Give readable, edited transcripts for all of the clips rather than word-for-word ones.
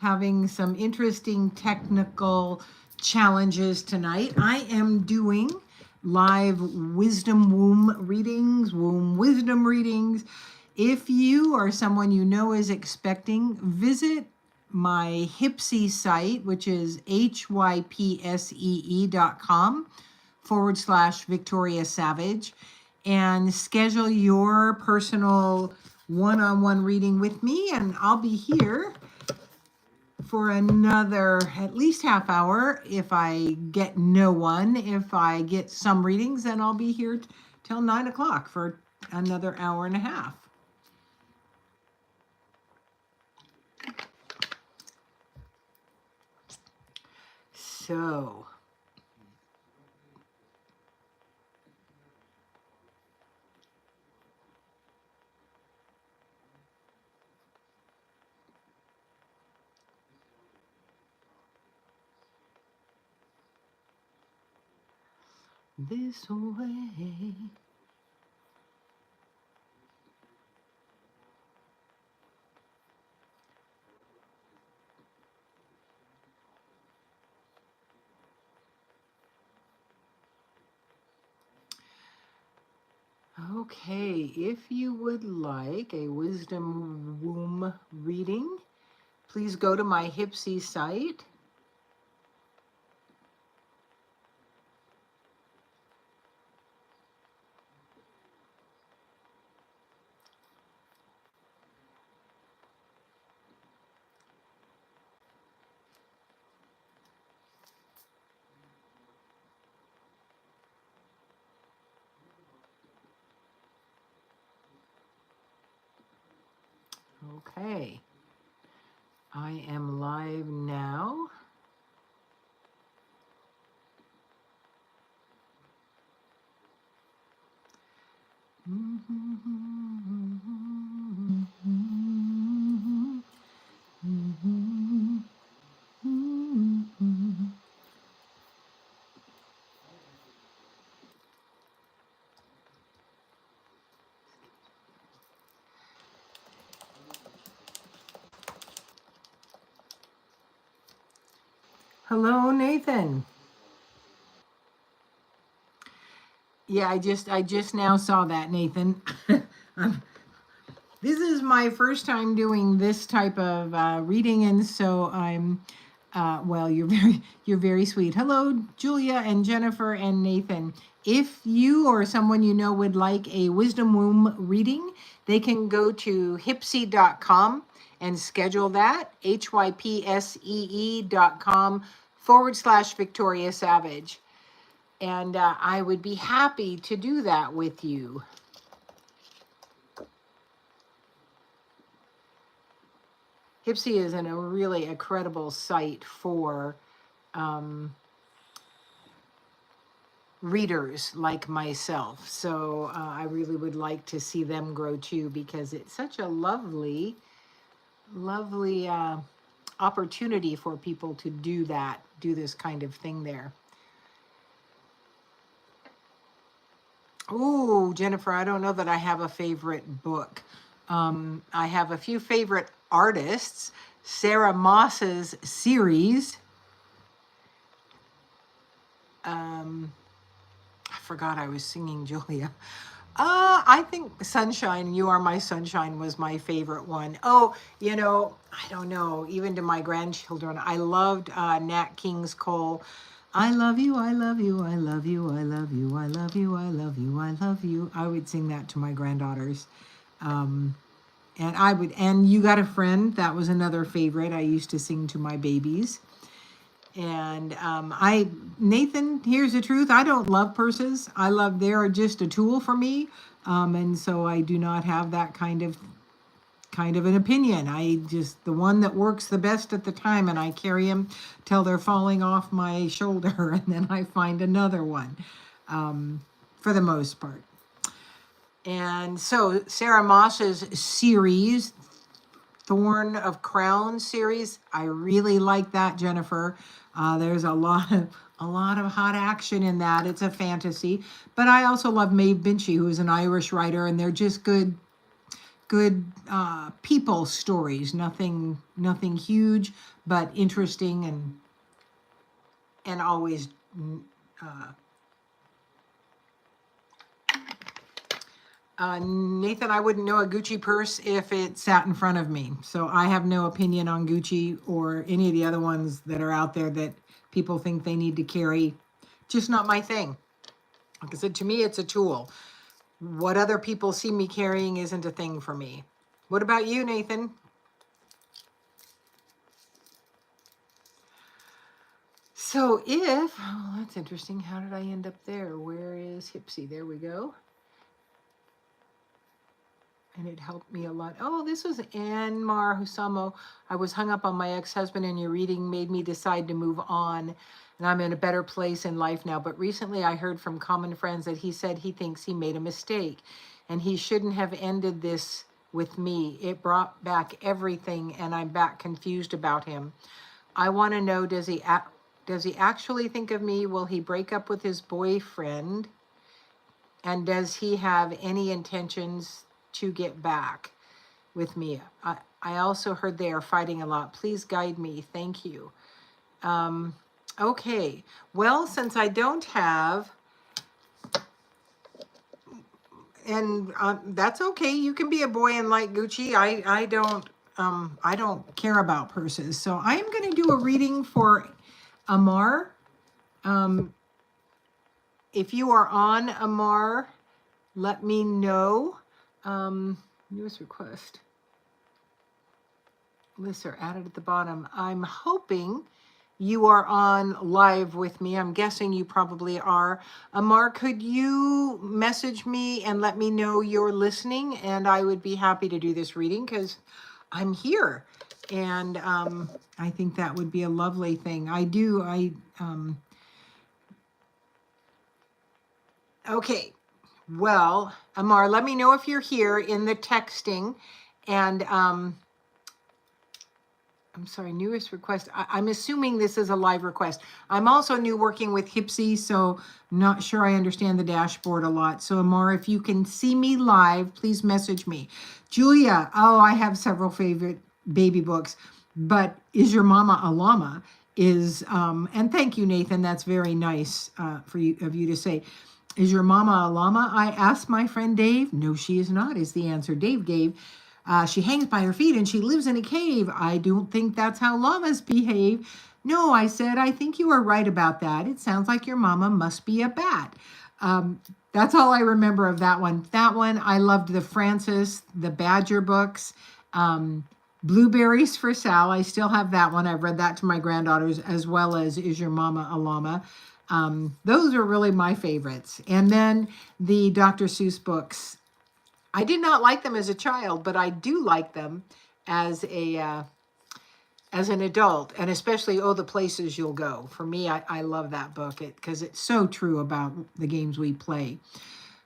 Having some interesting technical challenges tonight. I am doing live wisdom womb wisdom readings. If you or someone you know is expecting, visit my Hypsy site, which is hypsee.com/Victoria Savage, and schedule your personal one-on-one reading with me, and I'll be here for another at least half hour. If I get no one, if I get some readings, then I'll be here till 9 o'clock for another hour and a half. So, this way. Okay, if you would like a wisdom womb reading, please go to my Hypsy site. Okay, I am live now. Hello, Nathan. Yeah, I just now saw that, Nathan. This is my first time doing this type of reading, and so I'm well, you're very sweet. Hello, Julia and Jennifer and Nathan. If you or someone you know would like a wisdom womb reading, they can go to hypsee.com and schedule that. hypsee.com/Victoria Savage. And I would be happy to do that with you. Hypsy is a really credible site for readers like myself. So I really would like to see them grow too, because it's such a lovely opportunity for people to do this kind of thing there. Oh, Jennifer, I don't know that I have a favorite book. I have a few favorite artists. Sarah Moss's series. I forgot I was singing, Julia. I think Sunshine, You Are My Sunshine was my favorite one. Oh, I don't know, even to my grandchildren, I loved Nat King's Cole. I love you, I love you, I love you, I love you, I love you, I love you, I love you. I would sing that to my granddaughters. And You Got a Friend, that was another favorite I used to sing to my babies. And Nathan, here's the truth. I don't love purses. They're just a tool for me. And so I do not have that kind of an opinion. The one that works the best at the time, and I carry them till they're falling off my shoulder, and then I find another one, for the most part. And so Sarah Moss's series, Thorn of Crown series, I really like that, Jennifer. There's a lot of hot action in that. It's a fantasy, but I also love Maeve Binchy, who is an Irish writer, and they're just good good people stories. Nothing huge, but interesting and always. Nathan, I wouldn't know a Gucci purse if it sat in front of me. So I have no opinion on Gucci or any of the other ones that are out there that people think they need to carry. Just not my thing. Like I said, to me, it's a tool. What other people see me carrying isn't a thing for me. What about you, Nathan? So if, oh, that's interesting. How did I end up there? Where is Hipsy? There we go. And it helped me a lot. Oh, this was Anmar Husamo. I was hung up on my ex-husband, and your reading made me decide to move on. And I'm in a better place in life now. But recently I heard from common friends that he said he thinks he made a mistake. And he shouldn't have ended this with me. It brought back everything, and I'm back confused about him. I want to know, does he actually think of me? Will he break up with his boyfriend? And does he have any intentions to get back with me? I also heard they are fighting a lot. Please guide me. Thank you. Okay. Well, since I don't have, and that's okay. You can be a boy and like Gucci. I don't care about purses. So I am going to do a reading for Amar. If you are on Amar, let me know. Newest request. Lists are added at the bottom. I'm hoping you are on live with me. I'm guessing you probably are. Amar, could you message me and let me know you're listening? And I would be happy to do this reading because I'm here. And I think that would be a lovely thing. Okay. Well, Amar, let me know if you're here in the texting. And I'm sorry, newest request. I'm assuming this is a live request. I'm also new working with Hipsy, so not sure I understand the dashboard a lot. So Amar, if you can see me live, please message me. Julia, oh, I have several favorite baby books, but Is Your Mama a Llama? And thank you, Nathan. That's very nice of you to say. Is your mama a llama? I asked my friend Dave. No, she is not, is the answer Dave gave. She hangs by her feet and she lives in a cave. I don't think that's how llamas behave. No, I said, I think you are right about that. It sounds like your mama must be a bat. That's all I remember of that one. That one, I loved the Francis, the Badger books. Blueberries for Sal. I still have that one. I've read that to my granddaughters, as well as Is Your Mama a Llama? Those are really my favorites. And then the Dr. Seuss books. I did not like them as a child, but I do like them as an adult, and especially Oh, the Places You'll Go. For me, I love that book because it's so true about the games we play.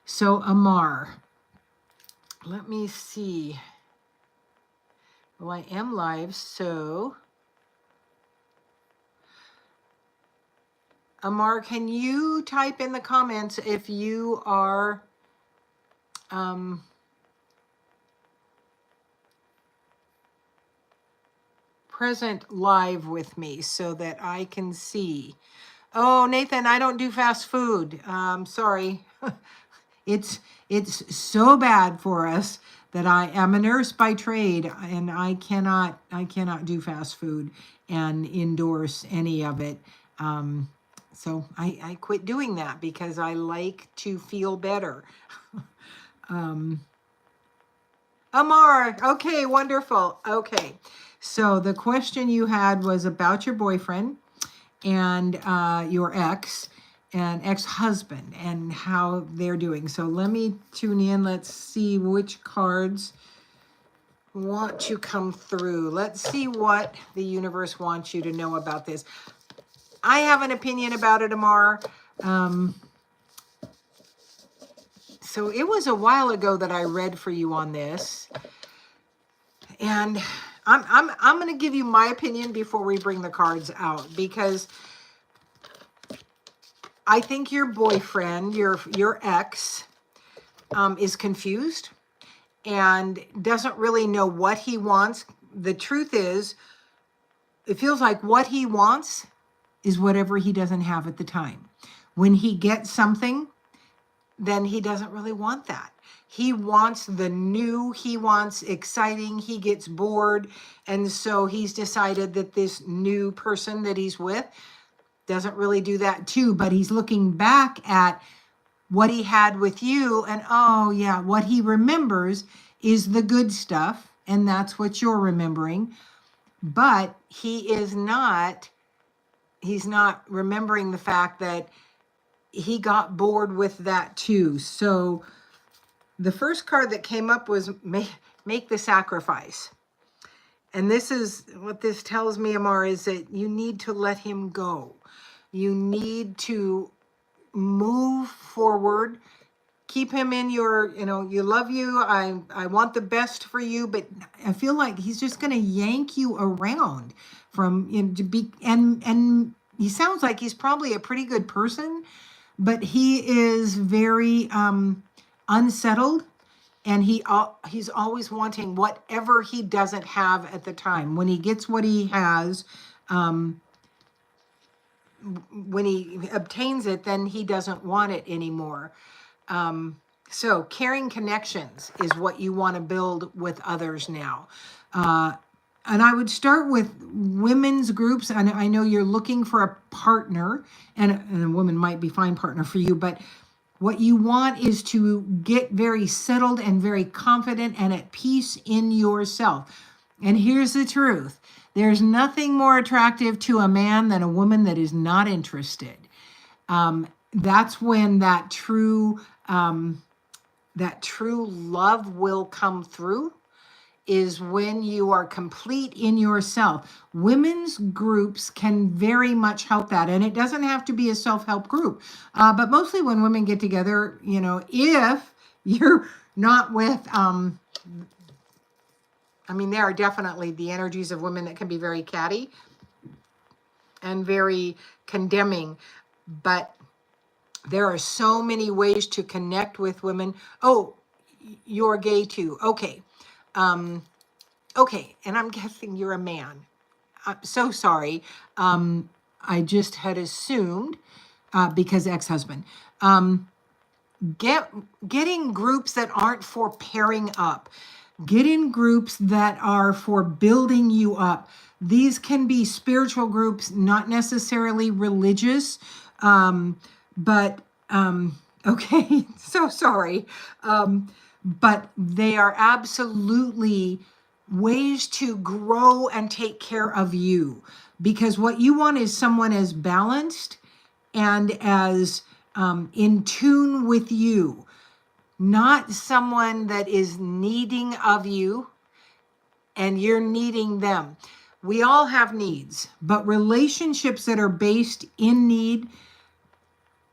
So Amar, let me see. Well, I am live, so Amar, can you type in the comments if you are present live with me so that I can see? Oh, Nathan, I don't do fast food. Sorry. It's so bad for us that I am a nurse by trade, and I cannot do fast food and endorse any of it. So I quit doing that because I like to feel better. Amar, okay, wonderful. Okay, so the question you had was about your boyfriend and your ex and ex-husband and how they're doing. So let me tune in. Let's see which cards want to come through. Let's see what the universe wants you to know about this. I have an opinion about it, Amar. So it was a while ago that I read for you on this, and I'm going to give you my opinion before we bring the cards out, because I think your boyfriend, your ex, is confused, and doesn't really know what he wants. The truth is, it feels like what he wants is whatever he doesn't have at the time. When he gets something, then he doesn't really want that. He wants the new, he wants exciting, he gets bored. And so he's decided that this new person that he's with doesn't really do that too, but he's looking back at what he had with you, and oh yeah, what he remembers is the good stuff, and that's what you're remembering. But he's not remembering the fact that he got bored with that too. So the first card that came up was make the sacrifice. And this is what this tells me, Amar, is that you need to let him go. You need to move forward. Keep him in your, you love you. I want the best for you, but I feel like he's just going to yank you around from, to be, and he sounds like he's probably a pretty good person, but he is very unsettled, and he's always wanting whatever he doesn't have at the time. When he gets what he has, when he obtains it, then he doesn't want it anymore. So caring connections is what you want to build with others now. And I would start with women's groups. And I know you're looking for a partner, and a woman might be fine partner for you, but what you want is to get very settled and very confident and at peace in yourself. And here's the truth. There's nothing more attractive to a man than a woman that is not interested. That's when that true love will come through, is when you are complete in yourself. Women's groups can very much help that. And it doesn't have to be a self-help group. But mostly when women get together, if you're not with, there are definitely the energies of women that can be very catty and very condemning, but there are so many ways to connect with women. Oh, you're gay too. Okay. Okay. And I'm guessing you're a man. I'm so sorry. I just had assumed, because ex-husband, getting groups that aren't for pairing up. Get in groups that are for building you up. These can be spiritual groups, not necessarily religious. Okay, so sorry. But they are absolutely ways to grow and take care of you. Because what you want is someone as balanced and as in tune with you. Not someone that is needing of you and you're needing them. We all have needs, but relationships that are based in need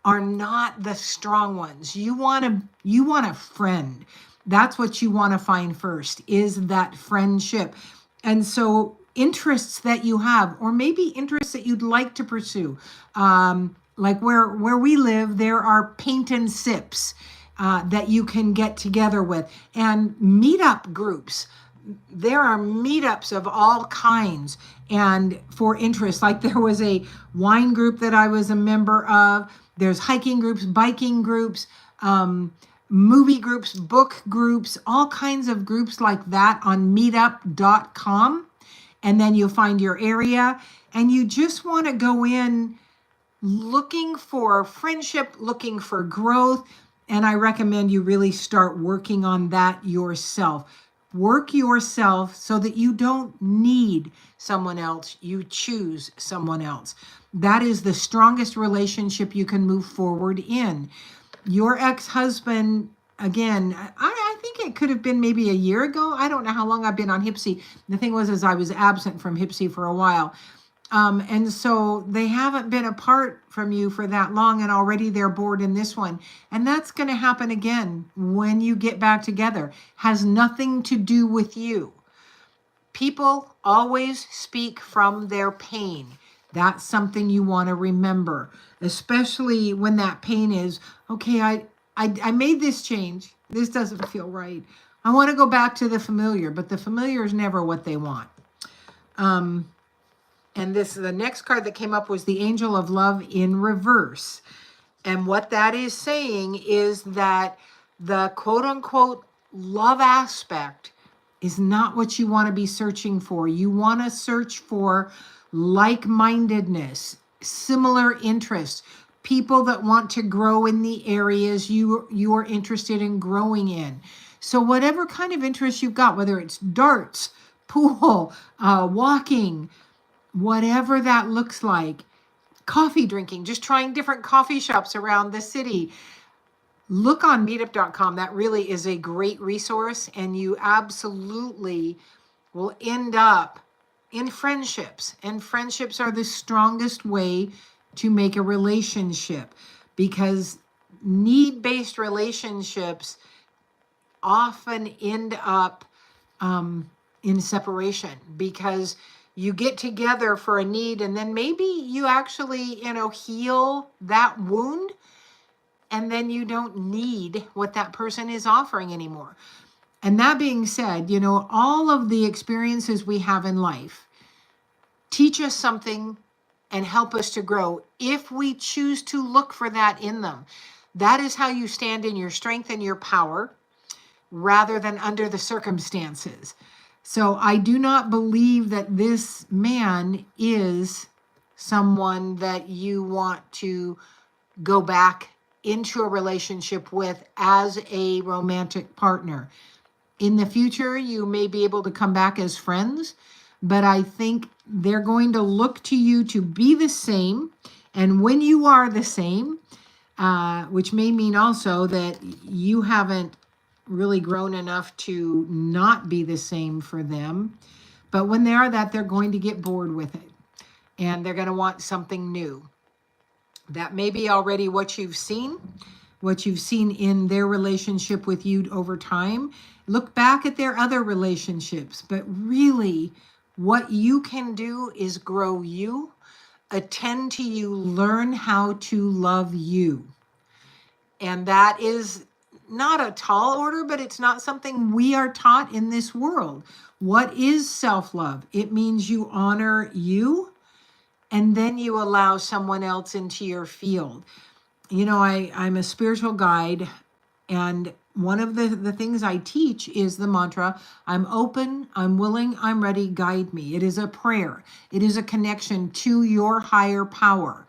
are not the strong ones. You want a friend. That's what you want to find first, is that friendship. And so interests that you have, or maybe interests that you'd like to pursue. Like where we live, there are paint and sips that you can get together with, and meetup groups. There are meetups of all kinds and for interests. Like there was a wine group that I was a member of. There's hiking groups, biking groups, movie groups, book groups, all kinds of groups like that on meetup.com. And then you'll find your area, and you just want to go in looking for friendship, looking for growth. And I recommend you really start working on that yourself. Work yourself so that you don't need someone else. You choose someone else. That is the strongest relationship you can move forward in. Your ex-husband, again, I think it could have been maybe a year ago. I don't know how long I've been on HIPSI. The thing was, I was absent from HIPSI for a while. And so they haven't been apart from you for that long, and already they're bored in this one. And that's going to happen again when you get back together. Has nothing to do with you. People always speak from their pain. That's something you want to remember, especially when that pain is, okay, I made this change. This doesn't feel right. I want to go back to the familiar, but the familiar is never what they want. And the next card that came up was the Angel of Love in reverse. And what that is saying is that the quote unquote love aspect is not what you want to be searching for. You want to search for like-mindedness, similar interests, people that want to grow in the areas you are interested in growing in. So whatever kind of interest you've got, whether it's darts, pool, walking, whatever that looks like, coffee drinking, just trying different coffee shops around the city. Look on meetup.com. That really is a great resource, and you absolutely will end up in friendships. And friendships are the strongest way to make a relationship, because need-based relationships often end up in separation, because you get together for a need and then maybe you actually, heal that wound, and then you don't need what that person is offering anymore. And that being said, all of the experiences we have in life teach us something and help us to grow if we choose to look for that in them. That is how you stand in your strength and your power, rather than under the circumstances. So I do not believe that this man is someone that you want to go back into a relationship with as a romantic partner. In the future, you may be able to come back as friends, but I think they're going to look to you to be the same. And when you are the same, which may mean also that you haven't really grown enough to not be the same for them. But when they are that, they're going to get bored with it, and they're going to want something new. That may be already what you've seen in their relationship with you over time. Look back at their other relationships, but really what you can do is grow you, attend to you, learn how to love you. And that is not a tall order, but it's not something we are taught in this world. What is self-love? It means you honor you, and then you allow someone else into your field. I'm a spiritual guide, and one of the things I teach is the mantra, I'm open, I'm willing, I'm ready, guide me. It is a prayer. It is a connection to your higher power,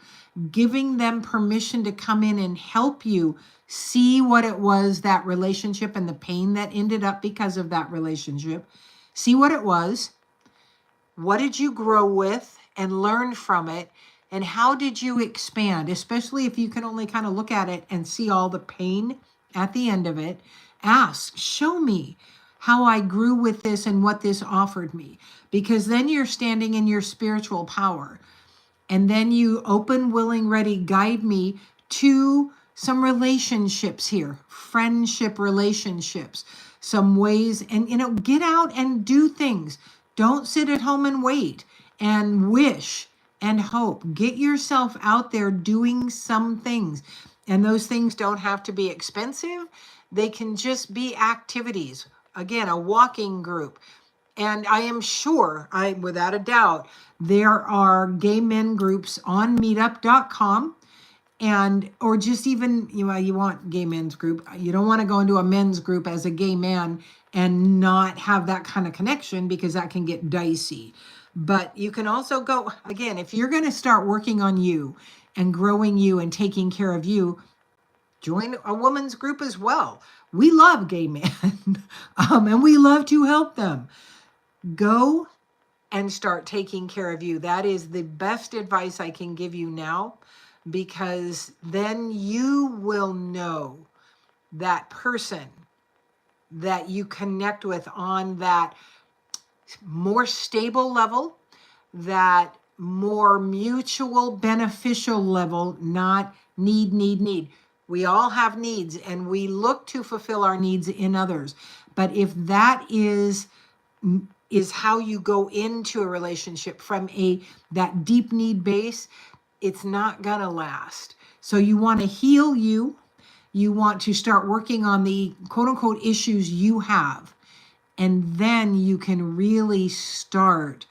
giving them permission to come in and help you see what it was, that relationship and the pain that ended up because of that relationship. See what it was. What did you grow with and learn from it? And how did you expand? Especially if you can only kind of look at it and see all the pain at the end of it. Ask, show me how I grew with this and what this offered me. Because then you're standing in your spiritual power. And then you open, willing, ready, guide me to some relationships here, friendship relationships, some ways, and get out and do things. Don't sit at home and wait and wish and hope. Get yourself out there doing some things. And those things don't have to be expensive. They can just be activities. Again, a walking group. And I am sure, without a doubt, there are gay men groups on meetup.com. Or just even, you want gay men's group. You don't want to go into a men's group as a gay man and not have that kind of connection, because that can get dicey. But you can also go, again, if you're going to start working on you and growing you and taking care of you, join a woman's group as well. We love gay men and we love to help them. Go and start taking care of you. That is the best advice I can give you now, because then you will know that person that you connect with on that more stable level, that more mutual beneficial level, not need. We all have needs, and we look to fulfill our needs in others. But if that is how you go into a relationship from that deep need base, it's not gonna last. So you want to heal you. you want to start working on the quote unquote issues you have. And then you can really start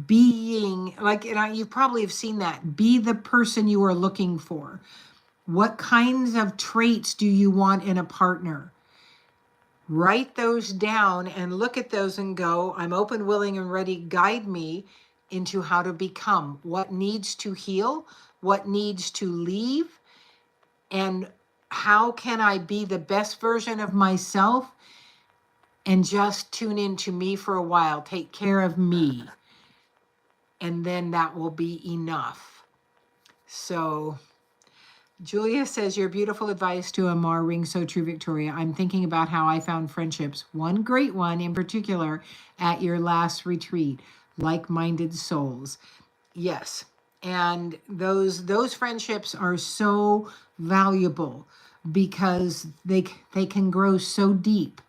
being like, and you probably have seen that, be the person you are looking for. What kinds of traits do you want in a partner? Write those down and look at those and go, I'm open, willing, and ready. Guide me into how to become, what needs to heal, what needs to leave, and how can I be the best version of myself, and just tune into me for a while, take care of me. And then that will be enough. So Julia says, your beautiful advice to Amar rings so true, Victoria. I'm thinking about how I found friendships, one great one in particular, at your last retreat, like-minded souls. Yes. And those friendships are so valuable because they can grow so deep.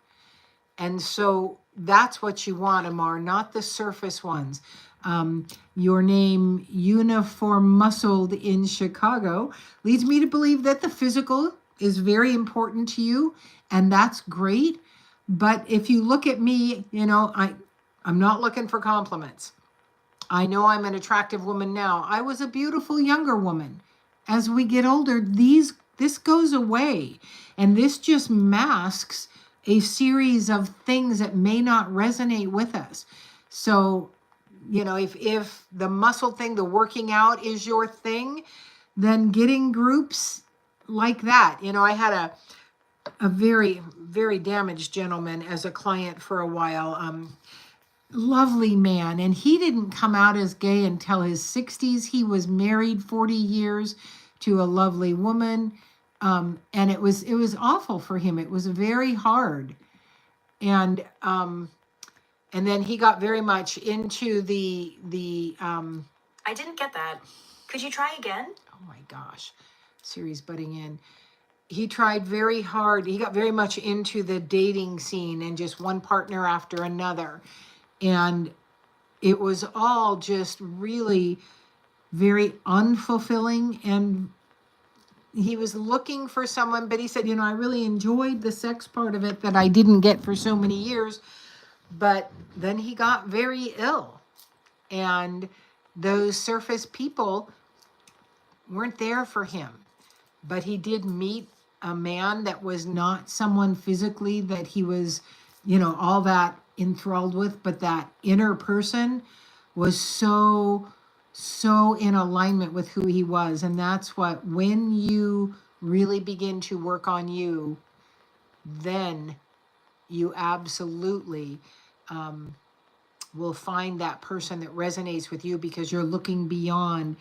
And so that's what you want, Amar, not the surface ones. Your name, Uniform Muscled in Chicago, leads me to believe that the physical is very important to you, and that's great. But if you look at me, I'm not looking for compliments. I know I'm an attractive woman now. I was a beautiful younger woman. As we get older, this goes away, and this just masks a series of things that may not resonate with us. So, if the muscle thing, the working out is your thing, then getting groups like that. I had a very, very damaged gentleman as a client for a while. Lovely man. And he didn't come out as gay until his 60s. He was married 40 years to a lovely woman. And it was awful for him. It was very hard. And then he got very much into the I didn't get that. Could you try again? Oh my gosh. Siri's butting in. He tried very hard. He got very much into the dating scene and just one partner after another. And it was all just really very unfulfilling. And he was looking for someone, but he said, I really enjoyed the sex part of it that I didn't get for so many years. But then he got very ill. And those surface people weren't there for him. But he did meet a man that was not someone physically that he was, all that enthralled with, but that inner person was so in alignment with who he was. And that's what, when you really begin to work on you, then you absolutely will find that person that resonates with you, because you're looking beyond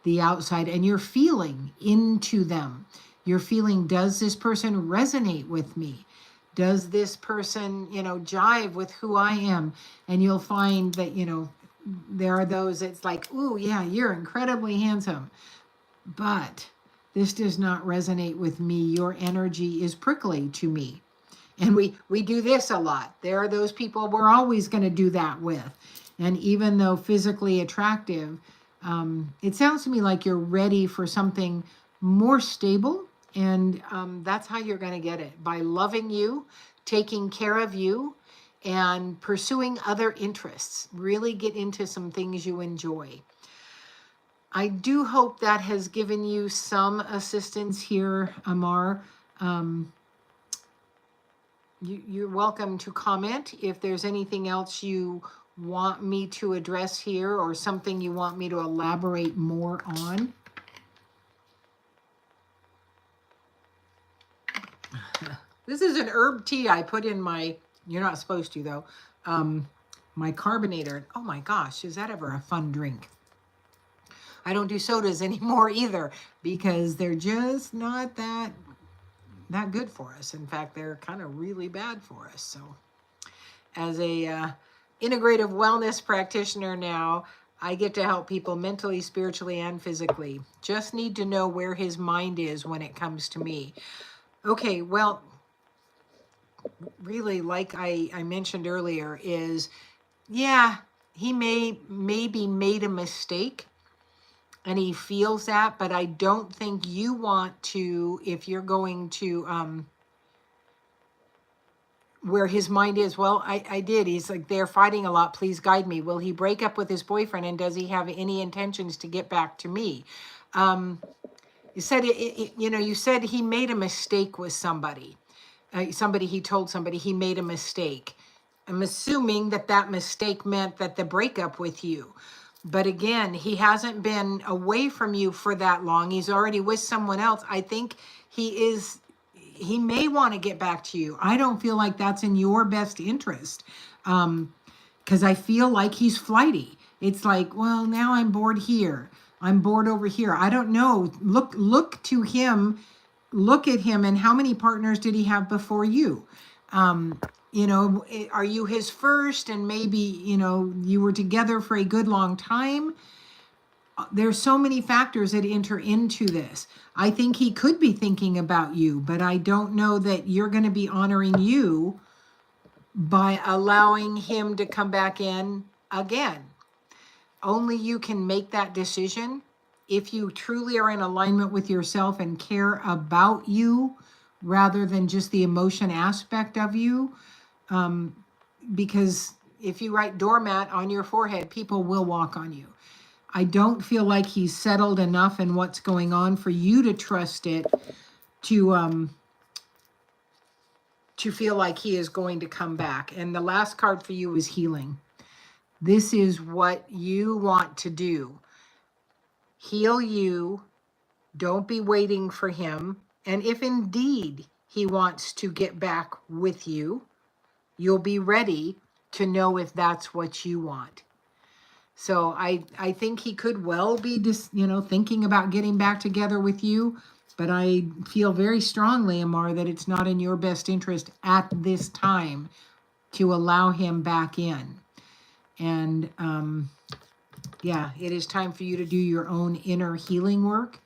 the outside and you're feeling into them. You're feeling, does this person resonate with me? Does this person, jive with who I am? And you'll find that, there are those that's like, ooh, yeah, you're incredibly handsome, but this does not resonate with me. Your energy is prickly to me. And we do this a lot. There are those people we're always going to do that with. And even though physically attractive, it sounds to me like you're ready for something more stable. And that's how you're going to get it, by loving you, taking care of you, and pursuing other interests. Really get into some things you enjoy. I do hope that has given you some assistance here, Amar. You're welcome to comment if there's anything else you want me to address here, or something you want me to elaborate more on. This is an herb tea I put in my, you're not supposed to though, my carbonator. Oh my gosh, is that ever a fun drink? I don't do sodas anymore either, because they're just not that good for us. In fact, they're kind of really bad for us. So as a integrative wellness practitioner now, I get to help people mentally, spiritually, and physically. Just need to know where his mind is when it comes to me. Okay, well, really, like I mentioned earlier, is, yeah, he maybe made a mistake. and he feels that, but I don't think you want to, if you're going to, where his mind is, well, I did. He's like, they're fighting a lot. Please guide me. Will he break up with his boyfriend? And does he have any intentions to get back to me? You said, you said he made a mistake with somebody. He told somebody he made a mistake. I'm assuming that that mistake meant that the breakup with you. But again, he hasn't been away from you for that long. He's already with someone else. I think he may want to get back to you. I don't feel like that's in your best interest. Because I feel like he's flighty. It's like, well, now I'm bored here. I'm bored over here. I don't know. Look to him. Look at him. And how many partners did he have before you? Are you his first? And maybe, you were together for a good long time. There's so many factors that enter into this. I think he could be thinking about you, but I don't know that you're going to be honoring you by allowing him to come back in again. Only you can make that decision. If you truly are in alignment with yourself and care about you rather than just the emotion aspect of you, because if you write doormat on your forehead, people will walk on you. I don't feel like he's settled enough in what's going on for you to trust it to feel like he is going to come back. And the last card for you is healing. This is what you want to do. Heal you. Don't be waiting for him. And if indeed he wants to get back with you, you'll be ready to know if that's what you want. So I think he could well be just, thinking about getting back together with you. But I feel very strongly, Amar, that it's not in your best interest at this time to allow him back in. And it is time for you to do your own inner healing work.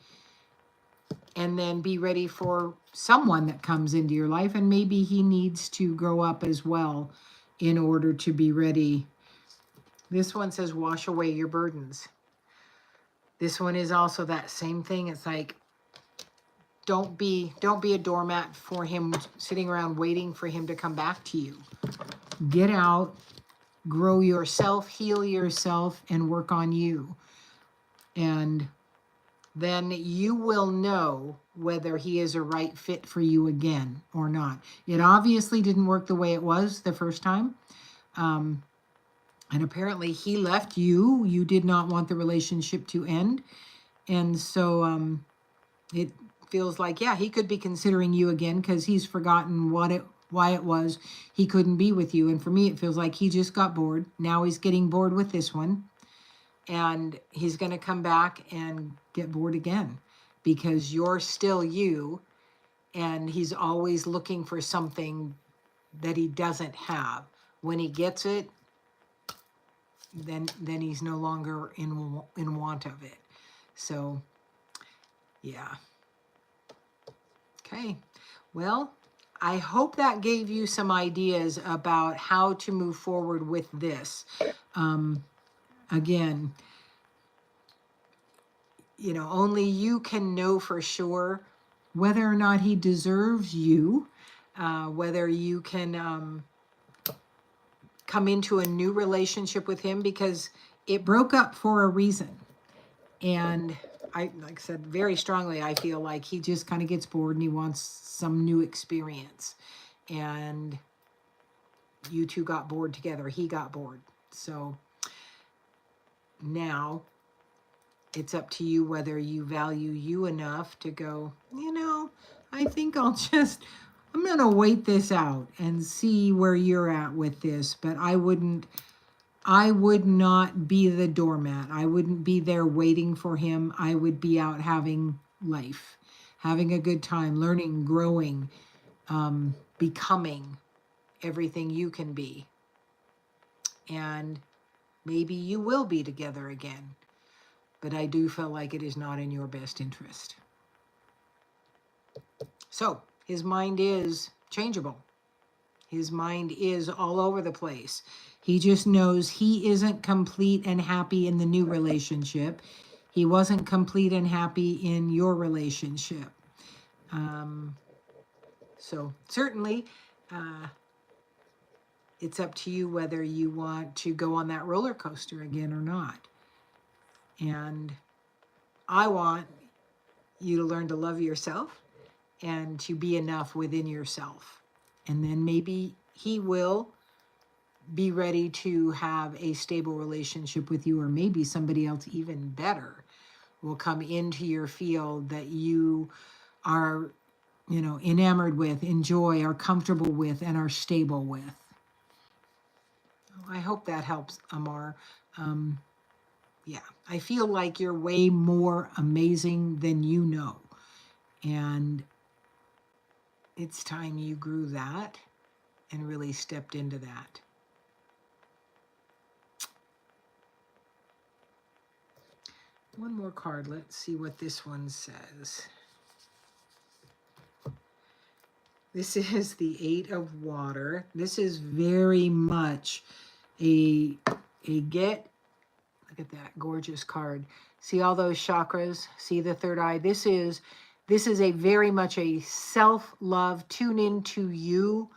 And then be ready for someone that comes into your life. And maybe he needs to grow up as well in order to be ready. This one says, wash away your burdens. This one is also that same thing. It's like, don't be a doormat for him, sitting around waiting for him to come back to you. Get out, grow yourself, heal yourself, and work on you. And then you will know whether he is a right fit for you again or not. It obviously didn't work the way it was the first time. And apparently he left you. You did not want the relationship to end. And so it feels like, he could be considering you again because he's forgotten why it was he couldn't be with you. And for me, it feels like he just got bored. Now he's getting bored with this one. And he's going to come back and get bored again because you're still you. And he's always looking for something that he doesn't have. When he gets it, then he's no longer in want of it. So, yeah. Okay. Well, I hope that gave you some ideas about how to move forward with this. Again, only you can know for sure whether or not he deserves you, whether you can come into a new relationship with him, because it broke up for a reason. And like I said, very strongly, I feel like he just kind of gets bored and he wants some new experience. And you two got bored together. He got bored. So now it's up to you whether you value you enough to go, I think I'm going to wait this out and see where you're at with this. But I would not be the doormat. I wouldn't be there waiting for him. I would be out having life, having a good time, learning, growing, becoming everything you can be. And maybe you will be together again. But I do feel like it is not in your best interest. So his mind is changeable. His mind is all over the place. He just knows he isn't complete and happy in the new relationship. He wasn't complete and happy in your relationship. So certainly, it's up to you whether you want to go on that roller coaster again or not. And I want you to learn to love yourself and to be enough within yourself. And then maybe he will be ready to have a stable relationship with you, or maybe somebody else even better will come into your field that you are, enamored with, enjoy, are comfortable with, and are stable with. I hope that helps, Amar. Yeah, I feel like you're way more amazing than you know. And it's time you grew that and really stepped into that. One more card. Let's see what this one says. This is the Eight of Water. This is very much a get. Look at that gorgeous card. See all those chakras? See the third eye? This is a very much a self-love, tune into you,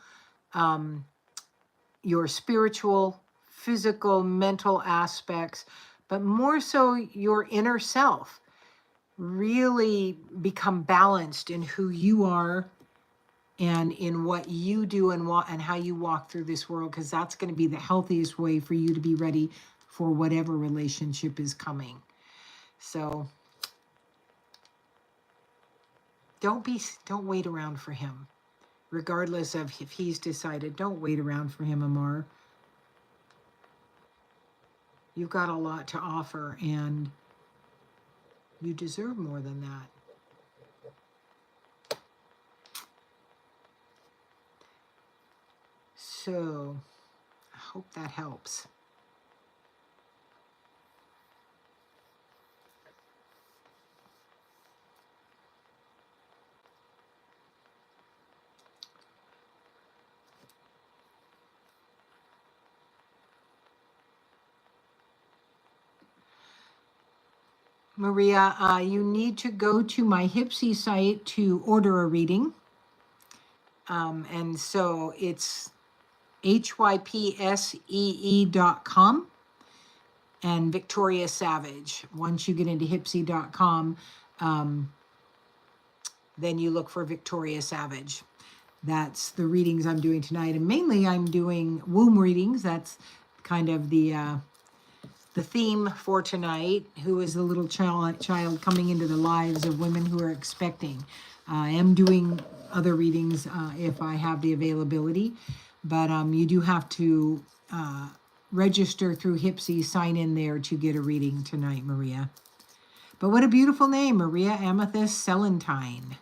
your spiritual, physical, mental aspects, but more so your inner self. Really become balanced in who you are and in what you do and how you walk through this world, because that's going to be the healthiest way for you to be ready for whatever relationship is coming. So don't wait around for him. Regardless of if he's decided, don't wait around for him, Amar. You've got a lot to offer, and you deserve more than that. So, I hope that helps. Maria, you need to go to my Hipsy site to order a reading. And so it's hypsee.com and Victoria Savage. Once you get into hypsy.com, then you look for Victoria Savage. That's the readings I'm doing tonight. And mainly I'm doing womb readings. That's kind of the theme for tonight. Who is the little child coming into the lives of women who are expecting? I am doing other readings if I have the availability, but you do have to register through Hipsy, sign in there to get a reading tonight, Maria. But what a beautiful name, Maria Amethyst Celentine.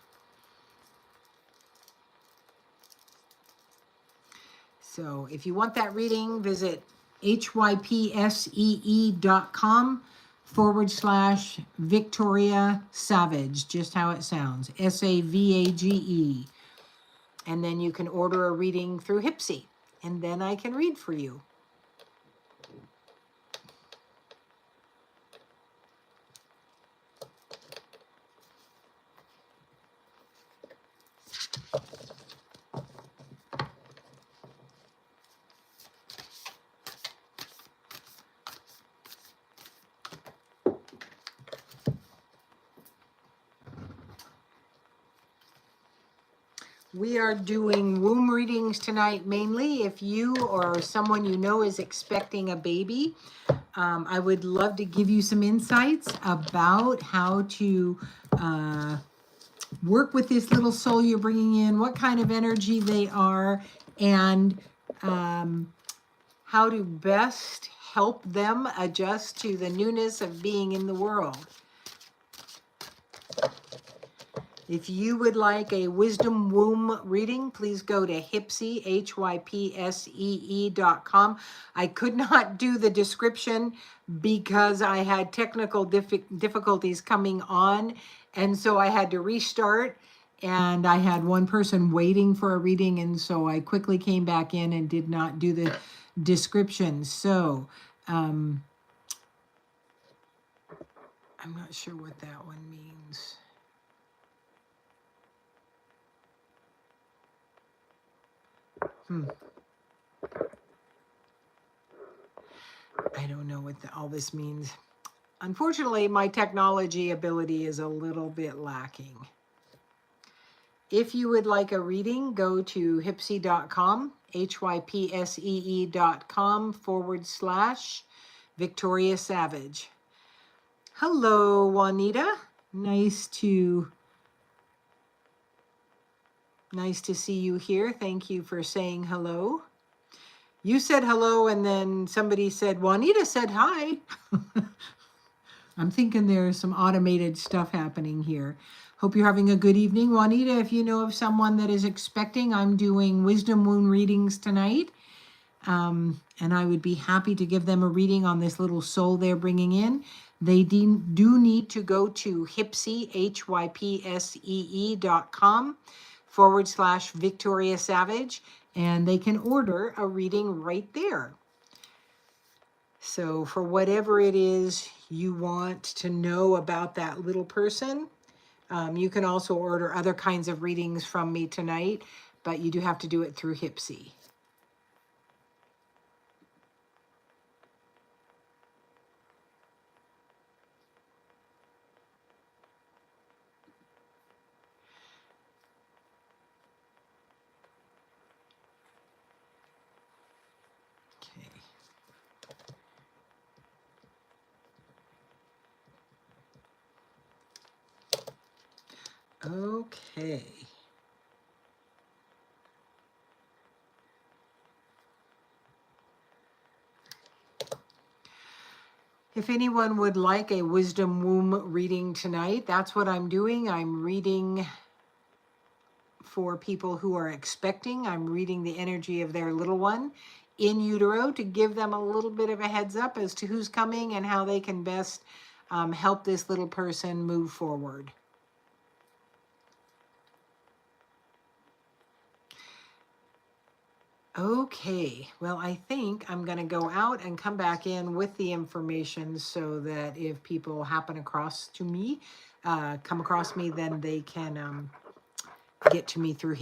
So if you want that reading, visit hypsee.com/Victoria Savage, just how it sounds, SAVAGE. And then you can order a reading through Hipsy, and then I can read for you. We are doing womb readings tonight, mainly if you or someone you know is expecting a baby. I would love to give you some insights about how to work with this little soul you're bringing in, what kind of energy they are, and how to best help them adjust to the newness of being in the world. If you would like a wisdom womb reading, please go to Hipsee, hypsee.com. I could not do the description because I had technical difficulties coming on, and so I had to restart, and I had one person waiting for a reading, and so I quickly came back in and did not do the description. So I'm not sure what that one means. I don't know what all this means. Unfortunately, my technology ability is a little bit lacking. If you would like a reading, go to hypsee.com, hypsee.com /Victoria Savage. Hello, Juanita. Nice to see you here. Thank you for saying hello. You said hello, and then somebody said, Juanita said hi. I'm thinking there's some automated stuff happening here. Hope you're having a good evening. Juanita, if you know of someone that is expecting, I'm doing wisdom wound readings tonight. And I would be happy to give them a reading on this little soul they're bringing in. They do need to go to hypsee, hypsee.com /Victoria Savage, and they can order a reading right there. So for whatever it is you want to know about that little person, you can also order other kinds of readings from me tonight, but you do have to do it through Hypsee. Okay. If anyone would like a wisdom womb reading tonight, that's what I'm doing. I'm reading for people who are expecting. I'm reading the energy of their little one in utero to give them a little bit of a heads up as to who's coming and how they can best help this little person move forward. Okay, well, I think I'm going to go out and come back in with the information so that if people happen across to me, come across me, then they can get to me through